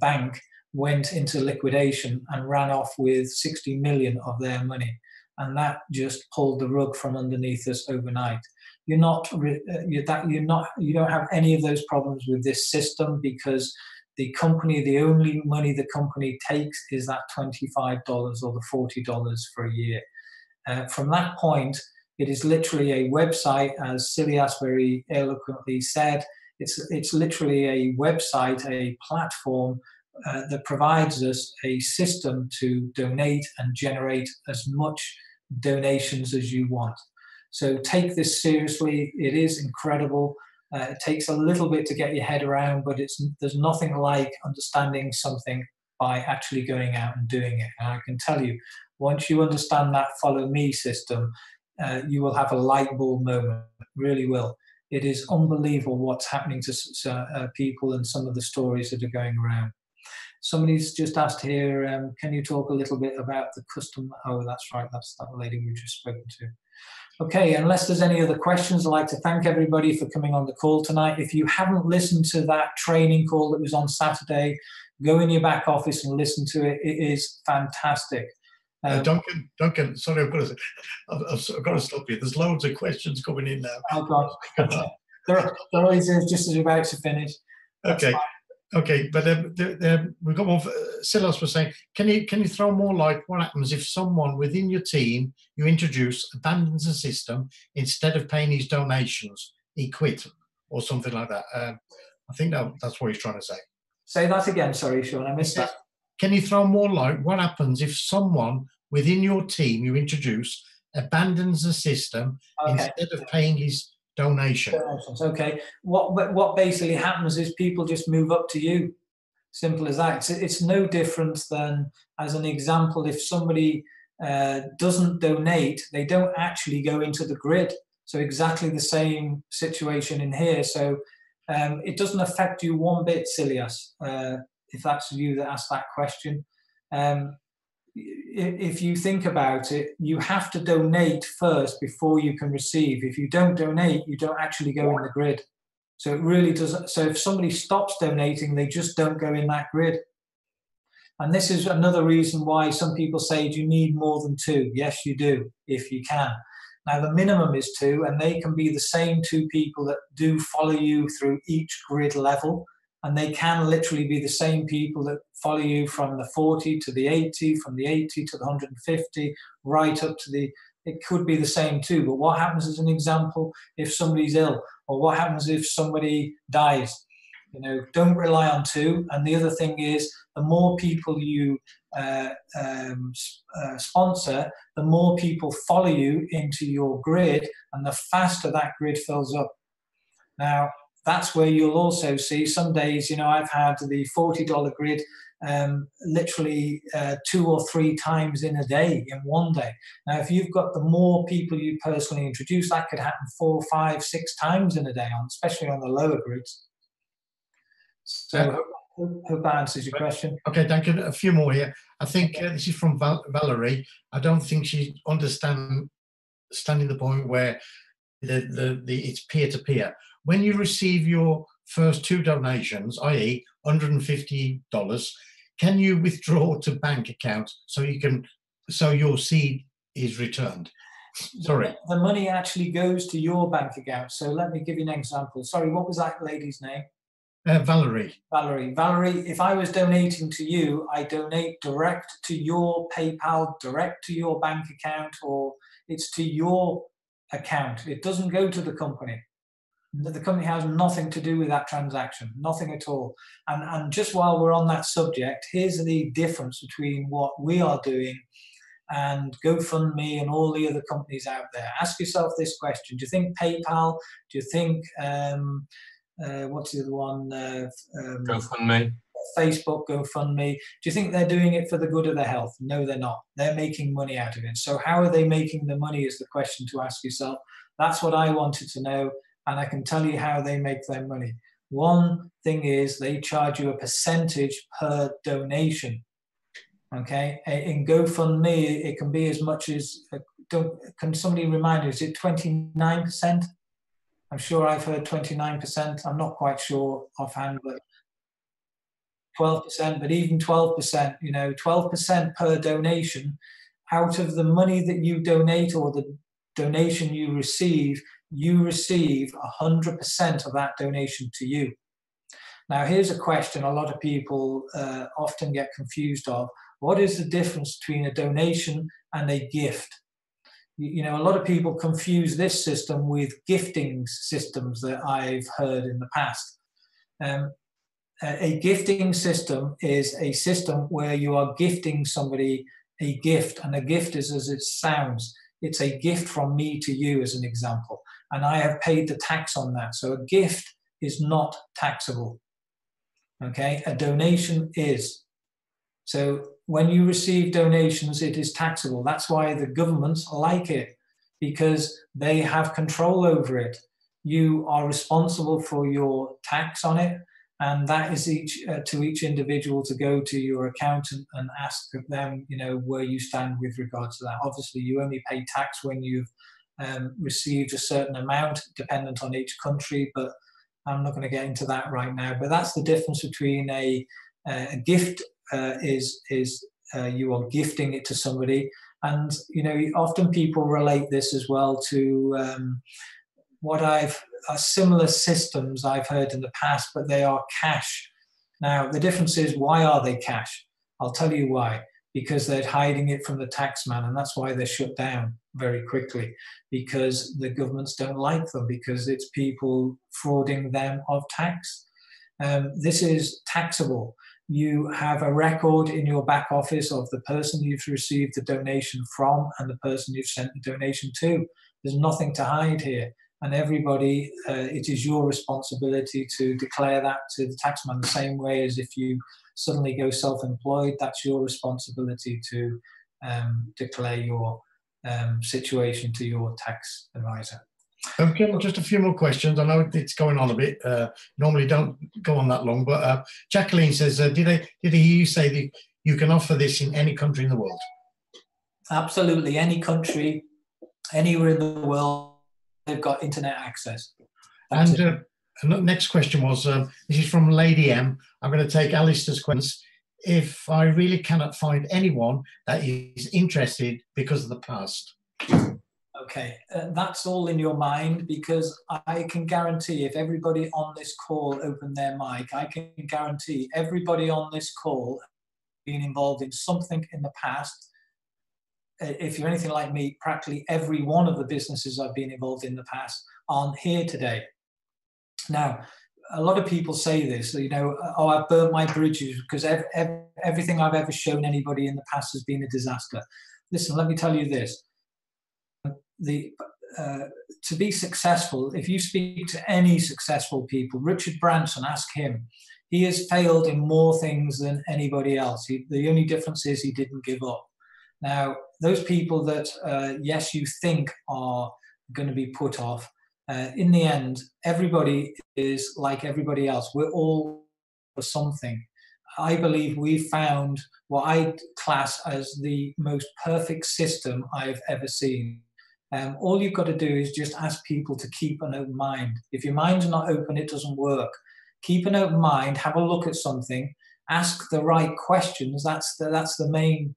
bank, went into liquidation and ran off with 60 million of their money. And that just pulled the rug from underneath us overnight. You don't have any of those problems with this system, because the only money the company takes is that $25 or the $40 for a year. From that point, it is literally a website, as Silias very eloquently said. It's literally a website, a platform that provides us a system to donate and generate as much donations as you want. So take this seriously. It is incredible. It takes a little bit to get your head around, but there's nothing like understanding something by actually going out and doing it. And I can tell you, once you understand that follow me system, you will have a light bulb moment. It really will. It is unbelievable what's happening to people and some of the stories that are going around. Somebody's just asked here, can you talk a little bit about the custom? Oh, that's right. That's that lady we've just spoken to. Okay, unless there's any other questions, I'd like to thank everybody for coming on the call tonight. If you haven't listened to that training call that was on Saturday, go in your back office and listen to it. It is fantastic. Duncan, sorry, I've got to stop you. There's loads of questions coming in now. Oh, God. There always is, just as you're about to finish. That's okay. fine. Okay, but we've got one. Silas was saying, can you throw more light? What happens if someone within your team you introduce abandons the system instead of paying his donations? He quit or something like that. I think that's what he's trying to say. Say that again. Sorry, Sean, I missed that. Can you throw more light? What happens if someone within your team you introduce abandons the system instead of paying his donation. Okay. What basically happens is people just move up to you. Simple as that. It's no different than, as an example, if somebody doesn't donate, they don't actually go into the grid. So exactly the same situation in here. So it doesn't affect you one bit, Silias, if that's you that asked that question. If you think about it, you have to donate first before you can receive. If you don't donate, you don't actually go in the grid. So it really doesn't. So if somebody stops donating, they just don't go in that grid. And this is another reason why some people say, do you need more than 2? Yes, you do, if you can. Now, the minimum is 2, and they can be the same 2 people that do follow you through each grid level. And they can literally be the same people that follow you from the 40 to the 80, from the 80 to the 150, right up to the, it could be the same 2. But what happens, as an example, if somebody's ill, or what happens if somebody dies? You know, don't rely on 2. And the other thing is, the more people you sponsor, the more people follow you into your grid, and the faster that grid fills up. Now, that's where you'll also see some days, you know, I've had the $40 grid literally 2 or 3 times in a day, in one day. Now, if you've got the more people you personally introduce, that could happen 4, 5, 6 times in a day, especially on the lower grids. So hope that answers your question. Okay, Duncan, a few more here. I think this is from Valerie. I don't think she understands the point where it's peer-to-peer. When you receive your first 2 donations, i.e. $150, can you withdraw to bank account so your seed is returned? Sorry. The money actually goes to your bank account. So let me give you an example. Sorry, what was that lady's name? Valerie. Valerie, if I was donating to you, I donate direct to your PayPal, direct to your bank account, or it's to your account. It doesn't go to the company. The company has nothing to do with that transaction, nothing at all. And just while we're on that subject, here's the difference between what we are doing and GoFundMe and all the other companies out there. Ask yourself this question. Do you think PayPal, do you think, what's the other one? GoFundMe. Facebook, GoFundMe. Do you think they're doing it for the good of their health? No, they're not. They're making money out of it. So how are they making the money is the question to ask yourself. That's what I wanted to know. And I can tell you how they make their money. One thing is they charge you a percentage per donation. Okay, in GoFundMe, it can be as much as, can somebody remind me, is it 29%? I'm sure I've heard 29%. I'm not quite sure offhand, but 12%, but even 12%, you know, 12% per donation out of the money that you donate or the donation you receive 100% of that donation to you. Now, here's a question a lot of people often get confused of. What is the difference between a donation and a gift? You know, a lot of people confuse this system with gifting systems that I've heard in the past. A gifting system is a system where you are gifting somebody a gift, and a gift is as it sounds. It's a gift from me to you, as an example, and I have paid the tax on that. So a gift is not taxable. Okay, a donation is. So when you receive donations, it is taxable. That's why the governments like it, because they have control over it. You are responsible for your tax on it, and that is to each individual to go to your accountant and ask them, you know, where you stand with regards to that. Obviously, you only pay tax when you've received a certain amount, dependent on each country, but I'm not going to get into that right now. But that's the difference between a gift you are gifting it to somebody, and you know, often people relate this as well to similar systems I've heard in the past, but they are cash. Now the difference is, why are they cash? I'll tell you why. Because they're hiding it from the tax man, and that's why they're shut down very quickly, because the governments don't like them, because it's people frauding them of tax. This is taxable. You have a record in your back office of the person you've received the donation from and the person you've sent the donation to. There's nothing to hide here. And everybody, it is your responsibility to declare that to the taxman, the same way as if you suddenly go self-employed, that's your responsibility to declare your situation to your tax advisor. Okay, just a few more questions. I know it's going on a bit. Normally don't go on that long, but Jacqueline says, did I hear you say that you can offer this in any country in the world? Absolutely, any country, anywhere in the world, they've got internet access. That's and the next question was, this is from Lady M. I'm going to take Alistair's questions. If I really cannot find anyone that is interested because of the past. Okay, that's all in your mind, because I can guarantee if everybody on this call opened their mic, I can guarantee everybody on this call being involved in something in the past. If you're anything like me, practically every one of the businesses I've been involved in the past aren't here today. Now, a lot of people say this, you know, oh, I've burnt my bridges because everything I've ever shown anybody in the past has been a disaster. Listen, let me tell you this. To be successful, if you speak to any successful people, Richard Branson, ask him. He has failed in more things than anybody else. The only difference is he didn't give up. Now, those people that, yes, you think are going to be put off, in the end, everybody is like everybody else. We're all for something. I believe we found what I class as the most perfect system I've ever seen. All you've got to do is just ask people to keep an open mind. If your mind's not open, it doesn't work. Keep an open mind, have a look at something, ask the right questions. That's the main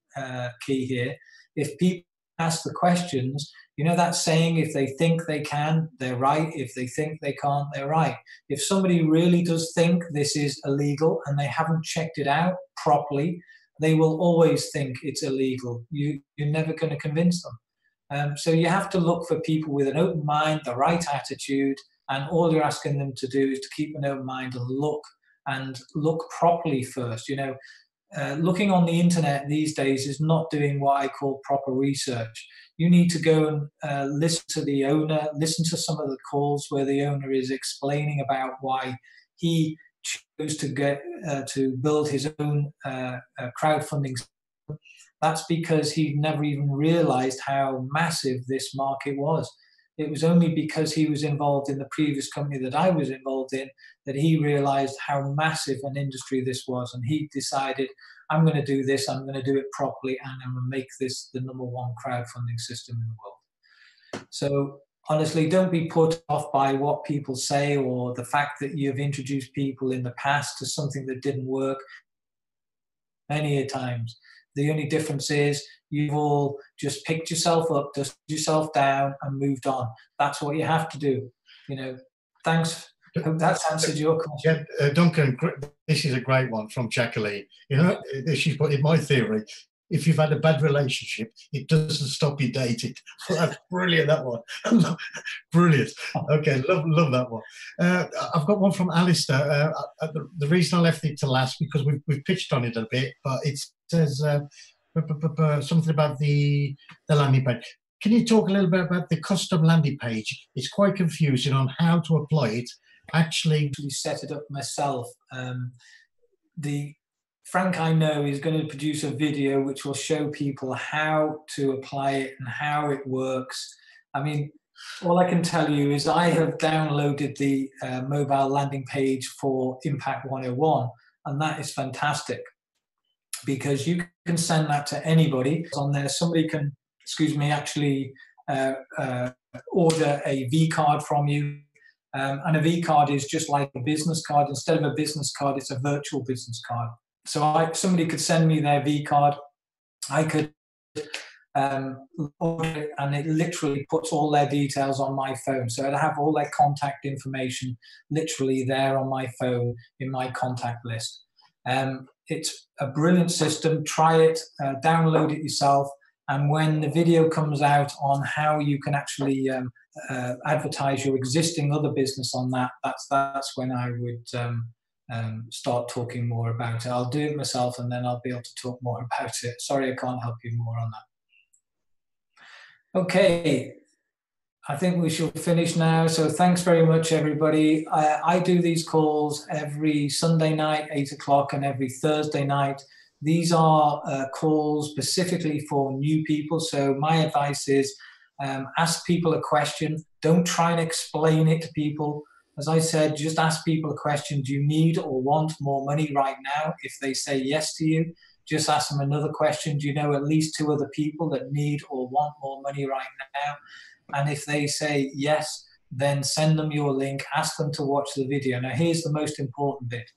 key here. If people ask the questions, you know that saying, if they think they can, they're right. If they think they can't, they're right. If somebody really does think this is illegal and they haven't checked it out properly, they will always think it's illegal. You're never going to convince them. So you have to look for people with an open mind, the right attitude, and all you're asking them to do is to keep an open mind and look properly first. You know, looking on the internet these days is not doing what I call proper research. You need to go and listen to the owner, listen to some of the calls where the owner is explaining about why he chose to build his own crowdfunding. That's because he never even realized how massive this market was. It was only because he was involved in the previous company that I was involved in that he realized how massive an industry this was. And he decided, I'm going to do this, I'm going to do it properly, and I'm going to make this the #1 crowdfunding system in the world. So honestly, don't be put off by what people say or the fact that you've introduced people in the past to something that didn't work many a times. The only difference is you've all just picked yourself up, dusted yourself down, and moved on. That's what you have to do. You know, thanks. I hope that's answered your question. Yeah, Duncan, this is a great one from Jacqueline. You know, she's put in my theory, if you've had a bad relationship, it doesn't stop you dating. That's brilliant, that one. Brilliant. Okay, love that one. I've got one from Alistair. The reason I left it to last, because we've pitched on it a bit, but it says something about the landing page. Can you talk a little bit about the custom landing page? It's quite confusing on how to apply it. Actually set it up myself. Frank, I know, is going to produce a video which will show people how to apply it and how it works. I mean, all I can tell you is I have downloaded the mobile landing page for Impact 101, and that is fantastic because you can send that to anybody. On there, somebody can, actually order a V card from you. And a V card is just like a business card. Instead of a business card, it's a virtual business card. So somebody could send me their V card. I could order it, and it literally puts all their details on my phone. So I'd have all their contact information literally there on my phone in my contact list. It's a brilliant system. Try it, download it yourself. And when the video comes out on how you can actually advertise your existing other business on that, that's when I would start talking more about it. I'll do it myself, and then I'll be able to talk more about it. Sorry, I can't help you more on that. Okay, I think we shall finish now. So thanks very much, everybody. I do these calls every Sunday night, 8 o'clock, and every Thursday night. These are calls specifically for new people. So my advice is ask people a question. Don't try and explain it to people. As I said, just ask people a question. Do you need or want more money right now? If they say yes to you, just ask them another question. Do you know at least 2 other people that need or want more money right now? And if they say yes, then send them your link, ask them to watch the video. Now, here's the most important bit.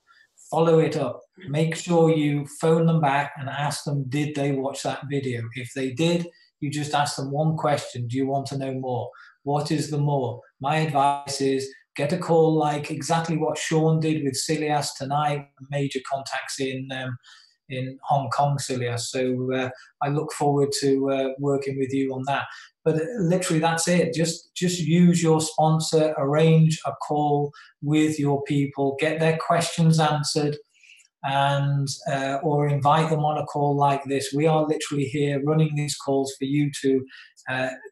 Follow it up. Make sure you phone them back and ask them, did they watch that video? If they did, you just ask them one question. Do you want to know more? What is the more? My advice is get a call like exactly what Sean did with Cilias tonight, major contacts in Hong Kong, Cilias. So I look forward to working with you on that. But literally, that's it. Just use your sponsor, arrange a call with your people, get their questions answered, and or invite them on a call like this. We are literally here running these calls for you to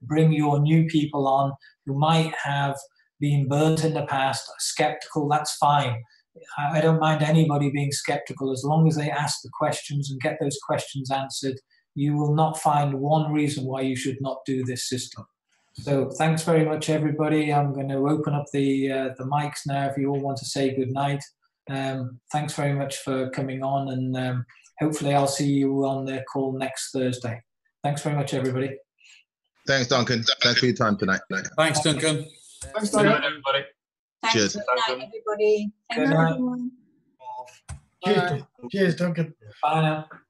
bring your new people on who might have been burnt in the past, skeptical. That's fine. I don't mind anybody being skeptical as long as they ask the questions and get those questions answered. You will not find one reason why you should not do this system. So thanks very much, everybody. I'm going to open up the mics now if you all want to say good night. Thanks very much for coming on, and hopefully I'll see you on the call next Thursday. Thanks very much, everybody. Thanks, Duncan. Thanks for your time tonight. Thanks, Duncan. Thanks, Good night, everybody. Thanks. Cheers. Good night, everybody. Thank Good you, night. everyone. Cheers, Duncan. Bye now.